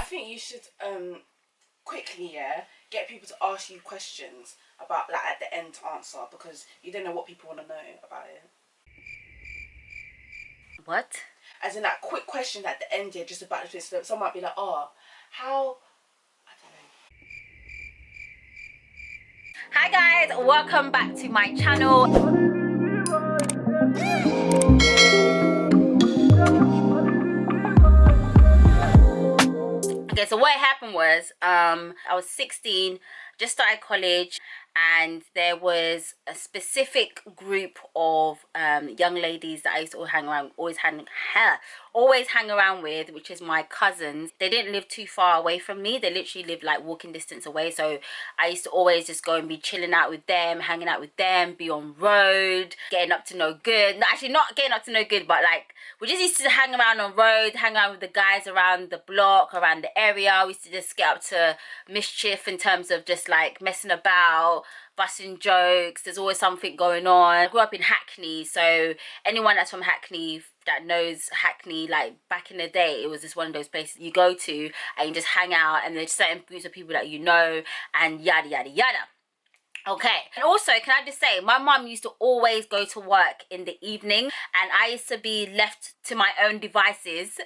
think you should quickly, get people to ask you questions about, like, at the end to answer, because you don't know what people want to know about it. What? As in, like, quick questions at the end, just about this. So someone might be like, oh, how... I Hi guys, welcome back to my channel. Okay, so what happened was I was 16, just started college, and there was a specific group of young ladies that I used to always hang around with, which is my cousins. They didn't live too far away from me. They literally lived like walking distance away, so I used to always just go and be chilling out with them, hanging out with them, be on road, getting up to no good. No, actually not getting up to no good, but like we just used to hang around on road, hang out with the guys around the block, around the area. We used to just get up to mischief in terms of just like messing about, busting jokes. There's always something going on. I grew up in Hackney, so anyone that's from Hackney that knows Hackney, like back in the day, it was just one of those places you go to and you just hang out, and there's certain groups of people that you know, and yada yada yada. Okay, and also can I just say, my mum used to always go to work in the evening, and I used to be left to my own devices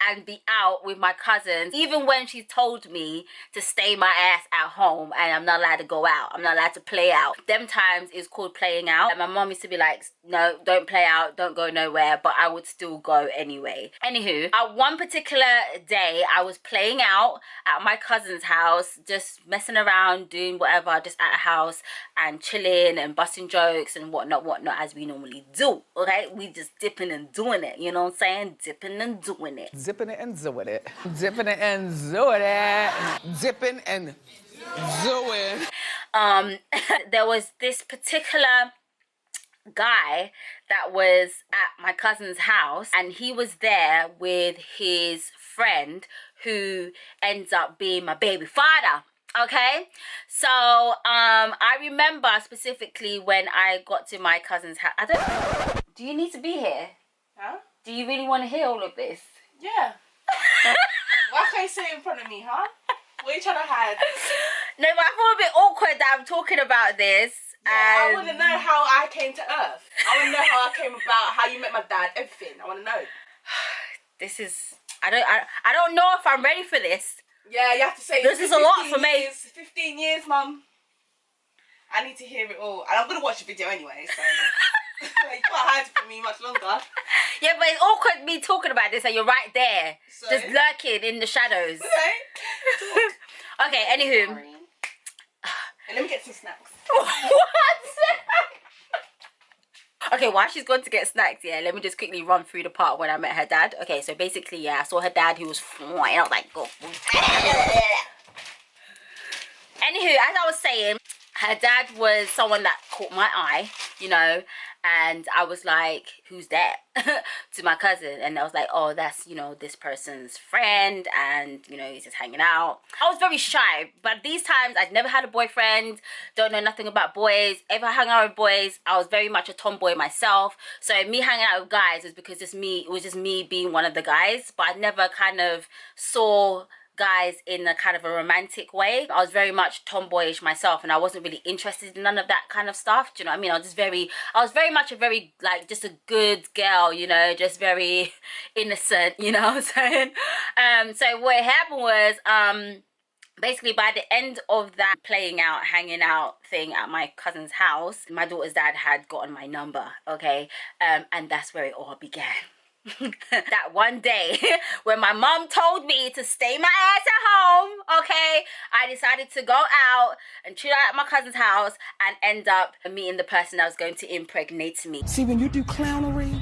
and be out with my cousins, even when she told me to stay my ass at home and I'm not allowed to go out, I'm not allowed to play out. Them times is called playing out, and my mum used to be like, no, don't play out, don't go nowhere, but I would still go anyway. Anywho, at one particular day I was playing out at my cousin's house, just messing around, doing whatever, just at a house and chilling and busting jokes and whatnot as we normally do. Okay, we just dipping and doing it, you know what I'm saying? Dipping and doing it. Zipping it and doing it. Dipping it and doing it. Dipping and doing. There was this particular guy that was at my cousin's house, and he was there with his friend who ends up being my baby father. Okay, so I remember specifically when I got to my cousin's house. Do you need to be here? Huh? Do you really want to hear all of this? Yeah. Why can't you say it in front of me, huh? What are you trying to hide? No, but I feel a bit awkward that I'm talking about this. Yeah, I want to know how I came to Earth. I want to know how I came about, how you met my dad, everything. I want to know. This is... I don't know if I'm ready for this. Yeah, you have to say this is a lot for me. 15 years, Mum. I need to hear it all. And I'm going to watch the video anyway, so... you can't hide it from me much longer. Yeah, but it's awkward me talking about this and you're right there. So? Just lurking in the shadows. Okay. Okay, anywho. And let me get some snacks. What? Okay, while she's gone to get snacks, yeah, let me just quickly run through the part when I met her dad. Okay, so basically, yeah, I saw her dad who was flying. I was like, go. Anywho, as I was saying, her dad was someone that caught my eye, you know, and I was like, who's that? To my cousin, and I was like, oh, that's, you know, this person's friend, and, you know, he's just hanging out. I was very shy, but these times I'd never had a boyfriend, don't know nothing about boys. If I hung out with boys, I was very much a tomboy myself, so me hanging out with guys was because it was just me being one of the guys, but I never kind of saw guys in a kind of a romantic way. I was very much tomboyish myself, and I wasn't really interested in none of that kind of stuff. Do you know what I mean? I was very much a very, like, just a good girl, you know, just very innocent, you know what I'm saying? So what happened was, basically by the end of that playing out, hanging out thing at my cousin's house, my daughter's dad had gotten my number, okay? And that's where it all began. That one day when my mom told me to stay my ass at home, okay, I decided to go out and chill out at my cousin's house and end up meeting the person that was going to impregnate me. See, when you do clownery,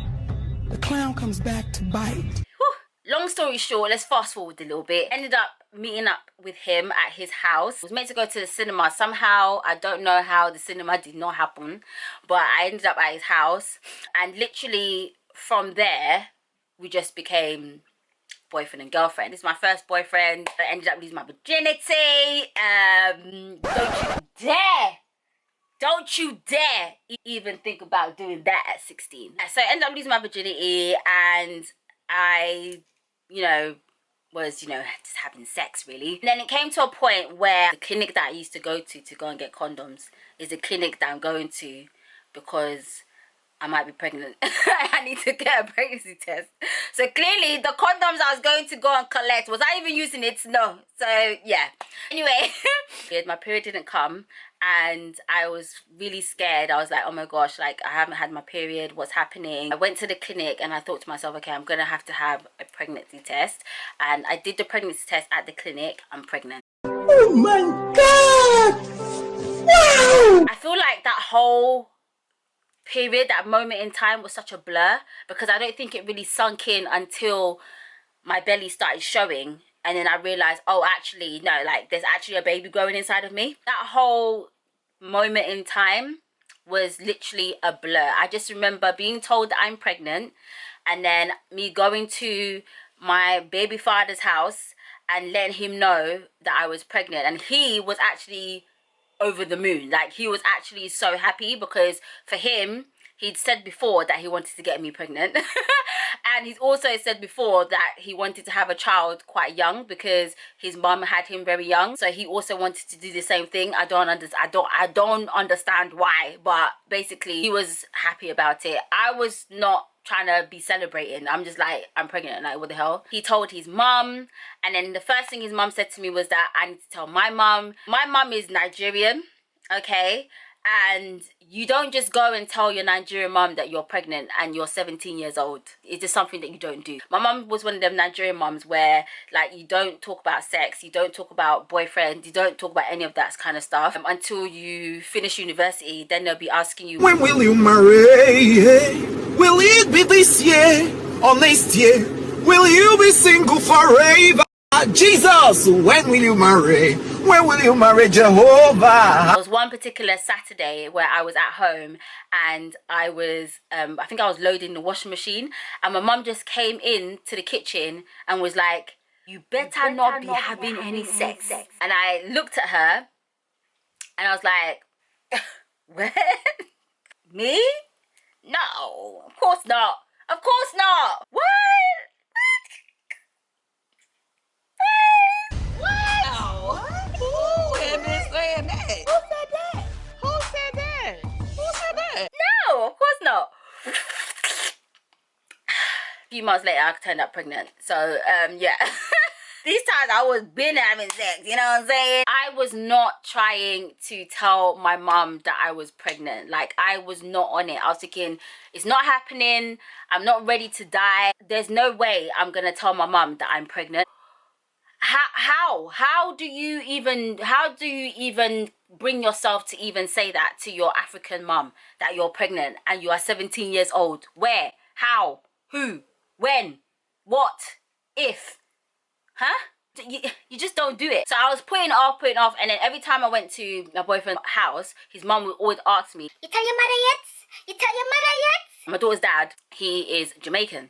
the clown comes back to bite. Whew. Long story short, let's fast forward a little bit. Ended up meeting up with him at his house. I was meant to go to the cinema. Somehow, I don't know how the cinema did not happen, but I ended up at his house, and literally from there we just became boyfriend and girlfriend. This is my first boyfriend. I ended up losing my virginity. Don't you dare even think about doing that at 16. So I ended up losing my virginity, and I, you know, was, you know, just having sex really. And then it came to a point where the clinic that I used to go and get condoms is the clinic that I'm going to because I might be pregnant. I need to get a pregnancy test. So clearly the condoms I was going to go and collect, was I even using it? No. So yeah. Anyway, my period didn't come and I was really scared. I was like, oh my gosh, like I haven't had my period. What's happening? I went to the clinic and I thought to myself, okay, I'm going to have a pregnancy test. And I did the pregnancy test at the clinic. I'm pregnant. Oh my God! Wow! I feel like that whole period, that moment in time was such a blur because I don't think it really sunk in until my belly started showing and then I realized, oh, actually, no, like there's actually a baby growing inside of me. That whole moment in time was literally a blur. I just remember being told that I'm pregnant and then me going to my baby father's house and letting him know that I was pregnant, and he was actually over the moon. Like he was actually so happy because for him, he'd said before that he wanted to get me pregnant and he's also said before that he wanted to have a child quite young because his mum had him very young, so he also wanted to do the same thing. I don't understand why, but basically he was happy about it. I was not trying to be celebrating. I'm just like, I'm pregnant, like what the hell. He told his mum, and then the first thing his mum said to me was that I need to tell my mum. My mum is Nigerian, okay, and you don't just go and tell your Nigerian mum that you're pregnant and you're 17 years old. It's just something that you don't do. My mum was one of them Nigerian mums where like you don't talk about sex, you don't talk about boyfriend, you don't talk about any of that kind of stuff until you finish university. Then they'll be asking you, when will you marry? Will it be this year or next year? Will you be single forever? Jesus, when will you marry? When will you marry Jehovah? There was one particular Saturday where I was at home and I was, I think I was loading the washing machine, and my mum just came in to the kitchen and was like, you better not be having any sex. And I looked at her and I was like, what? Me? No, of course not. Of course not. What? No, of course not. A few months later, I turned up pregnant. So, yeah. These times I was been having sex, you know what I'm saying? I was not trying to tell my mum that I was pregnant. Like, I was not on it. I was thinking, it's not happening. I'm not ready to die. There's no way I'm gonna tell my mum that I'm pregnant. How do you even bring yourself to even say that to your African mum, that you're pregnant and you are 17 years old? Where? How? Who? When? What? If? Huh? You just don't do it. So I was putting it off, and then every time I went to my boyfriend's house, his mum would always ask me, you tell your mother yet? You tell your mother yet? My daughter's dad, he is Jamaican.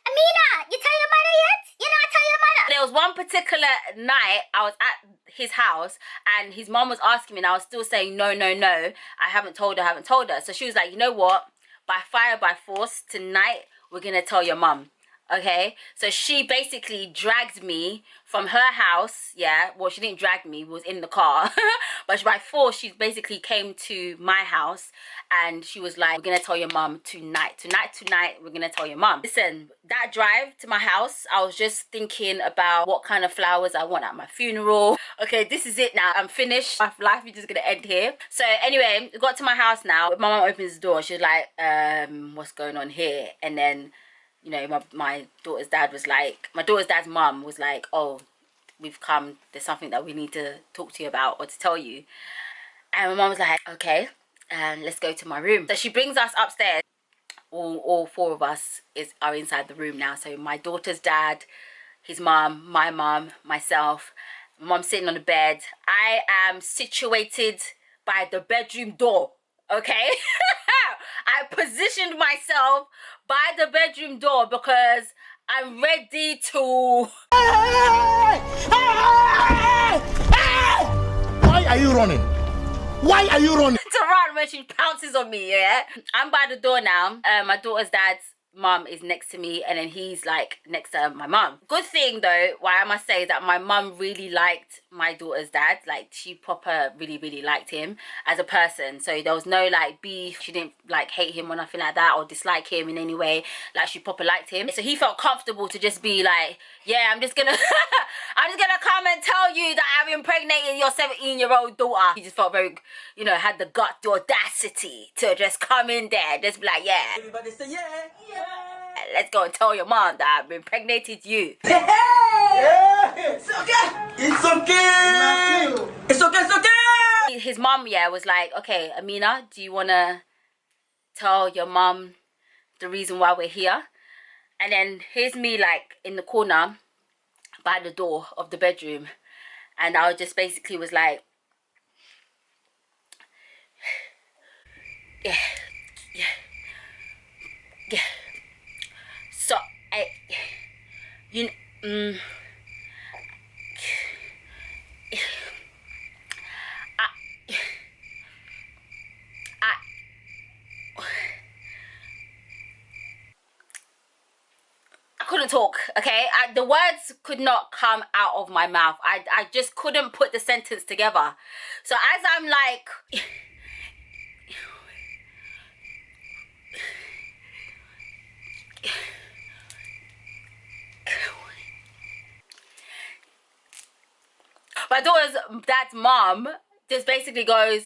Amina, you tell your mother yet? You not tell your mother? There was one particular night I was at his house and his mom was asking me and I was still saying no, I haven't told her. So she was like, you know what? By fire, by force, tonight we're gonna tell your mum. Okay, so she basically dragged me from her house. Yeah, well, she didn't drag me, we was in the car. But by force, she basically came to my house and she was like, we're gonna tell your mum tonight, we're gonna tell your mum. Listen, that drive to my house, I was just thinking about what kind of flowers I want at my funeral. Okay, this is it now, I'm finished. My life is just gonna end here. So anyway, we got to my house now. My mum opens the door, she's like, what's going on here? And then, you know, my daughter's dad was like, my daughter's dad's mum was like, oh, we've come, there's something that we need to talk to you about or to tell you. And my mum was like, okay, let's go to my room. So she brings us upstairs. All four of us are inside the room now. So my daughter's dad, his mum, my mum, myself. My mum's sitting on the bed. I am situated by the bedroom door, okay? I positioned myself by the bedroom door because I'm ready to... Why are you running? Why are you running? to run when she pounces on me, yeah? I'm by the door now. My daughter's dad's mum is next to me, and then he's like next to my mum. Good thing though, why I must say that my mum really liked my daughter's dad. Like she proper really liked him as a person. So there was no like beef. She didn't like hate him or nothing like that, or dislike him in any way. Like she proper liked him. So he felt comfortable to just be like, yeah, I'm just gonna I'm just gonna come and tell you that I've impregnated your 17-year-old daughter. He just felt very, you know, had the gut, the audacity to just come in there, just be like, yeah. Everybody say yeah. Let's go and tell your mom that I've impregnated you. Yeah, it's okay. It's okay. It's okay. It's okay. His mom, yeah, was like, okay, Amina, do you want to tell your mom the reason why we're here? And then here's me like in the corner by the door of the bedroom. And I just basically was like, yeah. So, I couldn't talk, okay? The words could not come out of my mouth. I just couldn't put the sentence together. So as I'm like... my dad's mom just basically goes,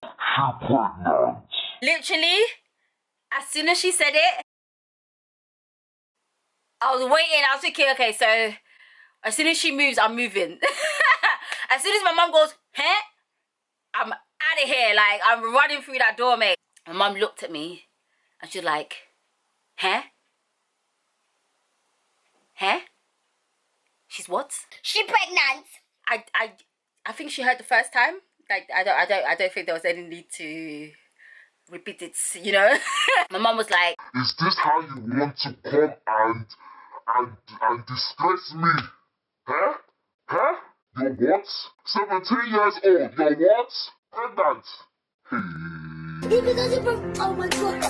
literally, as soon as she said it, I was waiting, I was thinking, okay, so as soon as she moves, I'm moving. As soon as my mom goes, huh? I'm out of here, like, I'm running through that door, mate. My mom looked at me, and she's like, huh? Huh? She's what? She pregnant. I think she heard the first time. Like, I don't think there was any need to repeat it, you know? My mom was like, is this how you want to come and disgrace me? Huh? Huh? You're what? 17 years old, you're what? Pregnant. Oh my god.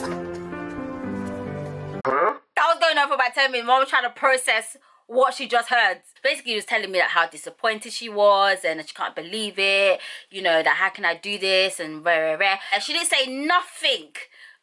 Huh? that was going on for about 10 minutes. Mom was trying to process what she just heard. Basically, she was telling me that how disappointed she was and that she can't believe it, you know, that how can I do this and rare. And she didn't say nothing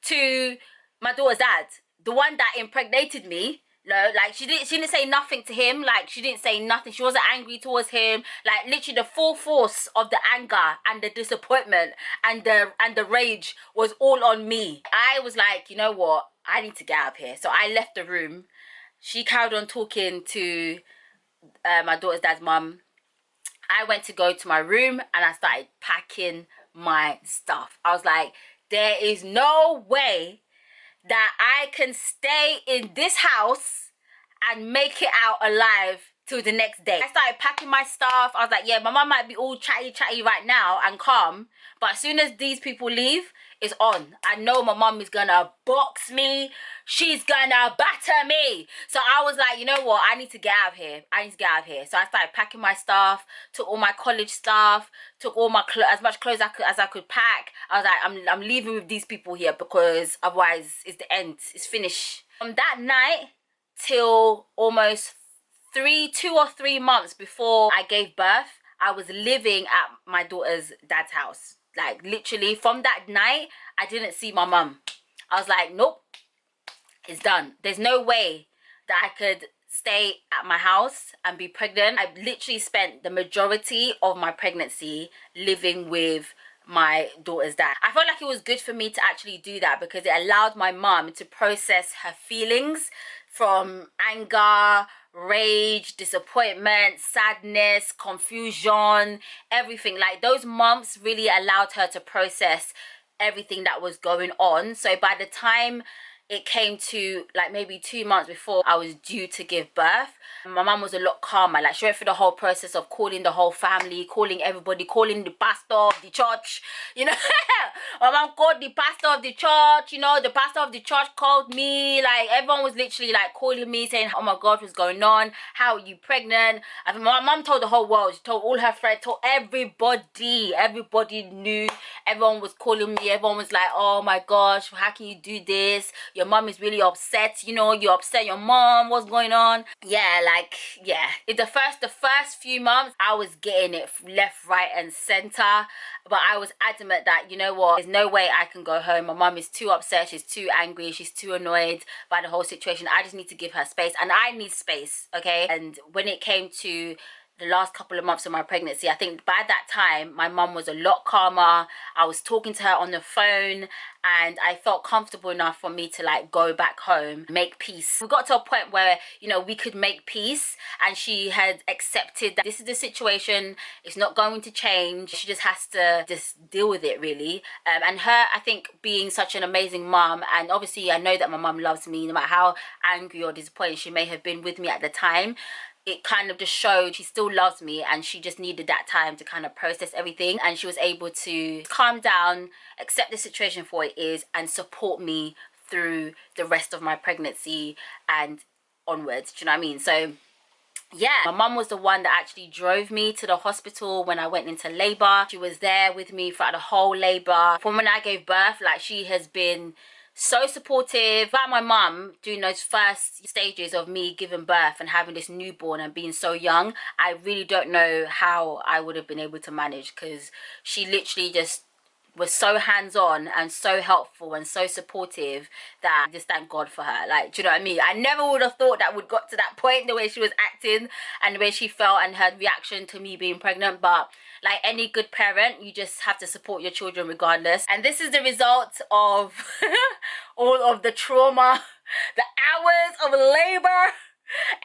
to my daughter's dad, the one that impregnated me. No, like she didn't say nothing to him. Like she didn't say nothing. She wasn't angry towards him. Like literally the full force of the anger and the disappointment and the rage was all on me. I was like, you know what? I need to get out of here. So I left the room. She carried on talking to my daughter's dad's mum. I went to go to my room and I started packing my stuff. I was like, there is no way that I can stay in this house and make it out alive till the next day. I started packing my stuff. I was like, yeah, my mum might be all chatty right now and calm, but as soon as these people leave, it's on. I know my mum is gonna box me. She's gonna batter me. So I was like, you know what? I need to get out of here. So I started packing my stuff, took all my college stuff, took all my as much clothes as I could pack. I was like, I'm leaving with these people here because otherwise it's the end. It's finished. From that night till almost 2 or 3 months before I gave birth, I was living at my daughter's dad's house. Like literally from that night, I didn't see my mum. I was like, nope, it's done. There's no way that I could stay at my house and be pregnant. I literally spent the majority of my pregnancy living with my daughter's dad. I felt like it was good for me to actually do that because it allowed my mum to process her feelings from anger, rage, disappointment, sadness, confusion, everything. Like those months really allowed her to process everything that was going on. So by the time it came to like maybe 2 months before I was due to give birth, my mum was a lot calmer. Like she went through the whole process of calling the whole family, calling everybody, calling the pastor of the church, you know. My mum called the pastor of the church, you know, the pastor of the church called me. Like everyone was literally like calling me saying, oh my god, what's going on, how are you pregnant? I mean, my mum told the whole world. She told all her friends, told everybody knew. Everyone was calling me. Everyone was like, oh my gosh, how can you do this? your mom is really upset, you know, you're upset your mom, what's going on? Yeah, like, yeah. The first few months, I was getting it left, right, and center. But I was adamant that, you know what, there's no way I can go home. My mom is too upset, she's too angry, she's too annoyed by the whole situation. I just need to give her space, and I need space, okay? And when it came to the last couple of months of my pregnancy, I think by that time my mum was a lot calmer. I was talking to her on the phone, and I felt comfortable enough for me to like go back home, make peace. We got to a point where, you know, we could make peace, and she had accepted that this is the situation, it's not going to change, she just has to just deal with it, really. And her, I think, being such an amazing mum, and obviously I know that my mum loves me no matter how angry or disappointed she may have been with me at the time, it kind of just showed she still loves me, and she just needed that time to kind of process everything, and she was able to calm down, accept the situation for what it is, and support me through the rest of my pregnancy and onwards. Do you know what I mean? So yeah, my mum was the one that actually drove me to the hospital when I went into labor. She was there with me throughout the whole labor. From when I gave birth, like, she has been so supportive. About my mum during those first stages of me giving birth and having this newborn and being so young, I really don't know how I would have been able to manage, because she literally just was so hands-on and so helpful and so supportive that I just thank God for her. Like, do you know what I mean? I never would have thought that would got to that point, the way she was acting and the way she felt and her reaction to me being pregnant. But like any good parent, you just have to support your children regardless. And this is the result of all of the trauma, the hours of labor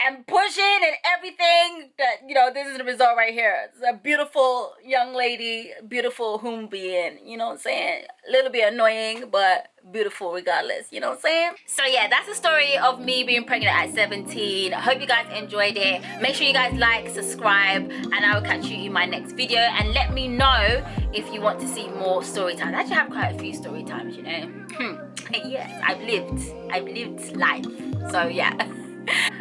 and pushing and everything, that, you know, this is the result right here. It's a beautiful young lady, beautiful human being, you know what I'm saying? A little bit annoying, but beautiful regardless, you know what I'm saying? So yeah, that's the story of me being pregnant at 17. I hope you guys enjoyed it. Make sure you guys like, subscribe, and I will catch you in my next video. And let me know if you want to see more story times. I actually have quite a few story times, you know. Yes, I've lived life. So yeah.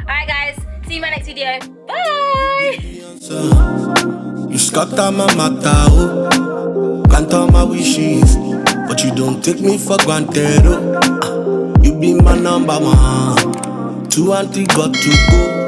Alright guys, see you in my next video. Bye! You scatter my matter, oh. Grant all my wishes, but you don't take me for granted, oh. You be my number one. Two auntie got to go.